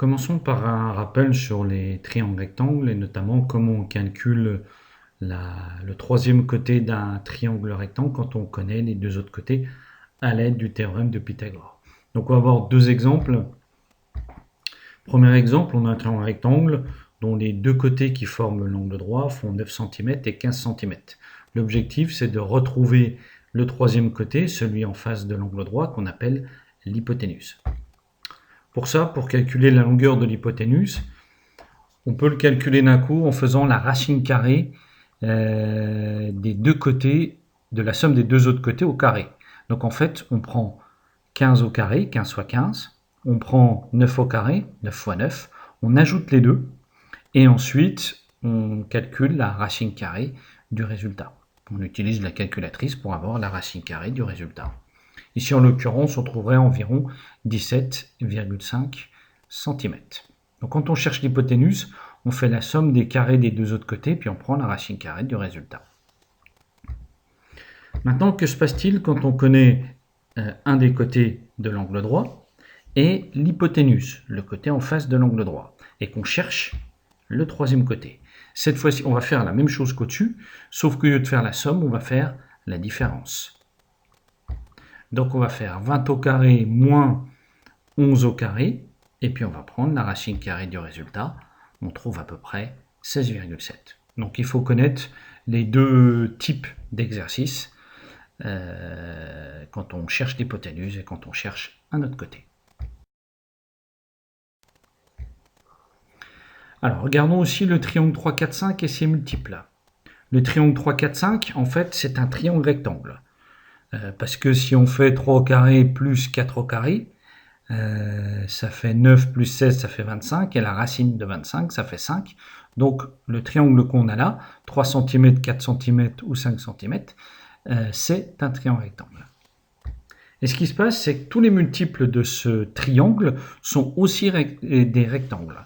Commençons par un rappel sur les triangles rectangles et notamment comment on calcule le troisième côté d'un triangle rectangle quand on connaît les deux autres côtés à l'aide du théorème de Pythagore. Donc on va avoir deux exemples. Premier exemple, on a un triangle rectangle dont les deux côtés qui forment l'angle droit font 9 cm et 15 cm. L'objectif, c'est de retrouver le troisième côté, celui en face de l'angle droit, qu'on appelle l'hypoténuse. Pour ça, pour calculer la longueur de l'hypoténuse, on peut le calculer d'un coup en faisant la racine carrée des deux côtés, de la somme des deux autres côtés au carré. Donc en fait, on prend 15 au carré, 15 fois 15, on prend 9 au carré, 9 fois 9, on ajoute les deux, et ensuite on calcule la racine carrée du résultat. On utilise la calculatrice pour avoir la racine carrée du résultat. Ici, en l'occurrence, on trouverait environ 17,5 cm. Donc quand on cherche l'hypoténuse, on fait la somme des carrés des deux autres côtés, puis on prend la racine carrée du résultat. Maintenant, que se passe-t-il quand on connaît un des côtés de l'angle droit et l'hypoténuse, le côté en face de l'angle droit, et qu'on cherche le troisième côté? Cette fois-ci, on va faire la même chose qu'au-dessus, sauf qu'au lieu de faire la somme, on va faire la différence. Donc on va faire 20 au carré moins 11 au carré, et puis on va prendre la racine carrée du résultat. On trouve à peu près 16,7. Donc il faut connaître les deux types d'exercices quand on cherche l'hypoténuse et quand on cherche un autre côté. Alors regardons aussi le triangle 3, 4, 5 et ses multiples. Le triangle 3, 4, 5, en fait, c'est un triangle rectangle. Parce que si on fait 3 au carré plus 4 au carré, ça fait 9 plus 16, ça fait 25, et la racine de 25, ça fait 5. Donc le triangle qu'on a là, 3 cm, 4 cm ou 5 cm, c'est un triangle rectangle. Et ce qui se passe, c'est que tous les multiples de ce triangle sont aussi des rectangles,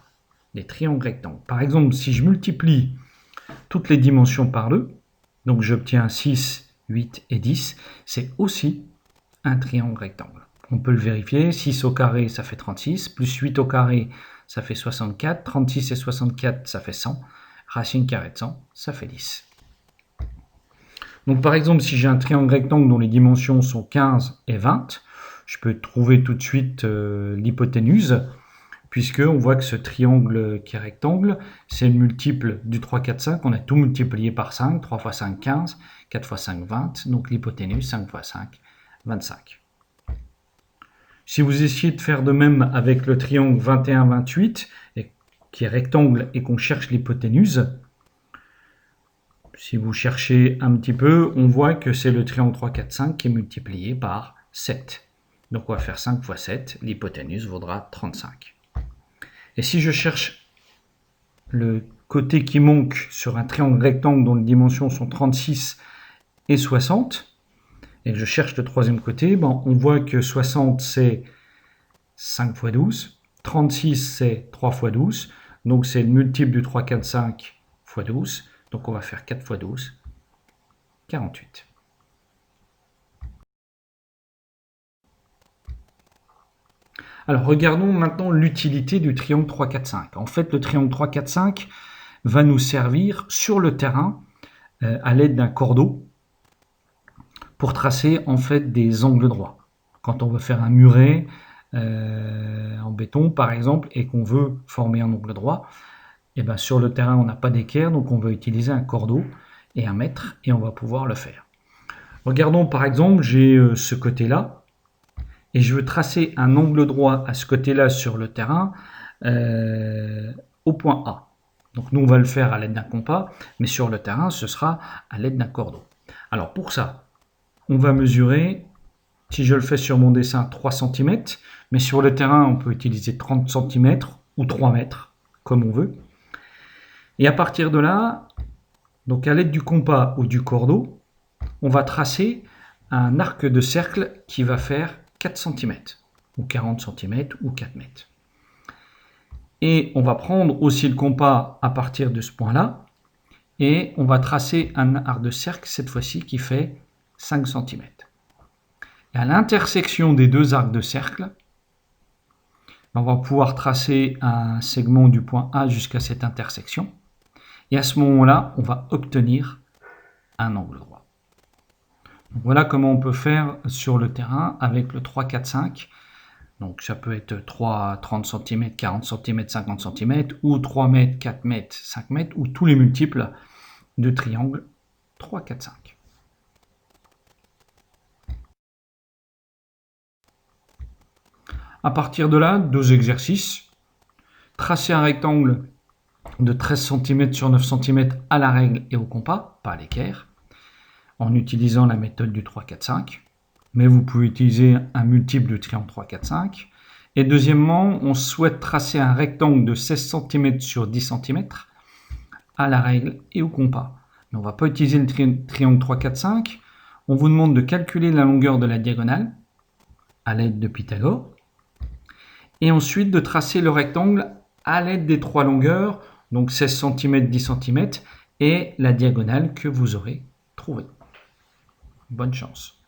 des triangles rectangles. Par exemple, si je multiplie toutes les dimensions par 2, donc j'obtiens 6, 8 et 10, c'est aussi un triangle rectangle. On peut le vérifier, 6 au carré ça fait 36, plus 8 au carré ça fait 64, 36 et 64 ça fait 100, racine carrée de 100 ça fait 10. Donc par exemple, si j'ai un triangle rectangle dont les dimensions sont 15 et 20, je peux trouver tout de suite l'hypoténuse, puisqu'on voit que ce triangle qui est rectangle, c'est le multiple du 3, 4, 5. On a tout multiplié par 5. 3 fois 5, 15. 4 fois 5, 20. Donc l'hypoténuse, 5 fois 5, 25. Si vous essayez de faire de même avec le triangle 21, 28, qui est rectangle et qu'on cherche l'hypoténuse, si vous cherchez un petit peu, on voit que c'est le triangle 3, 4, 5 qui est multiplié par 7. Donc on va faire 5 fois 7, l'hypoténuse vaudra 35. Et si je cherche le côté qui manque sur un triangle rectangle dont les dimensions sont 36 et 60, et que je cherche le troisième côté, on voit que 60 c'est 5 fois 12, 36 c'est 3 fois 12, donc c'est le multiple du 3, 4, 5 fois 12, donc on va faire 4 fois 12, 48. Alors regardons maintenant l'utilité du triangle 3, 4, 5. En fait, le triangle 3, 4, 5 va nous servir sur le terrain à l'aide d'un cordeau pour tracer en fait des angles droits. Quand on veut faire un muret en béton par exemple et qu'on veut former un angle droit, et bien sur le terrain on n'a pas d'équerre, donc on va utiliser un cordeau et un mètre et on va pouvoir le faire. Regardons par exemple, j'ai ce côté-là, et je veux tracer un angle droit à ce côté-là sur le terrain au point A. Donc nous, on va le faire à l'aide d'un compas, mais sur le terrain, ce sera à l'aide d'un cordeau. Alors pour ça, on va mesurer, si je le fais sur mon dessin, 3 cm, mais sur le terrain, on peut utiliser 30 cm ou 3 mètres, comme on veut. Et à partir de là, donc à l'aide du compas ou du cordeau, on va tracer un arc de cercle qui va faire 4 cm, ou 40 cm, ou 4 mètres. Et on va prendre aussi le compas à partir de ce point-là, et on va tracer un arc de cercle, cette fois-ci, qui fait 5 cm. Et à l'intersection des deux arcs de cercle, On va pouvoir tracer un segment du point A jusqu'à cette intersection. Et à ce moment-là, on va obtenir un angle droit. Donc voilà comment on peut faire sur le terrain avec le 3, 4, 5. Donc ça peut être 3, 30 cm, 40 cm, 50 cm, ou 3 mètres, 4 mètres, 5 mètres, ou tous les multiples de triangle 3, 4, 5. À partir de là, 2 exercices. Tracer un rectangle de 13 cm sur 9 cm à la règle et au compas, pas à l'équerre, en utilisant la méthode du 3, 4, 5. Mais vous pouvez utiliser un multiple du triangle 3, 4, 5. Et deuxièmement, on souhaite tracer un rectangle de 16 cm sur 10 cm à la règle et au compas. Mais on ne va pas utiliser le triangle 3, 4, 5. On vous demande de calculer la longueur de la diagonale à l'aide de Pythagore. Et ensuite de tracer le rectangle à l'aide des trois longueurs, donc 16 cm, 10 cm, et la diagonale que vous aurez trouvée. Bonne chance.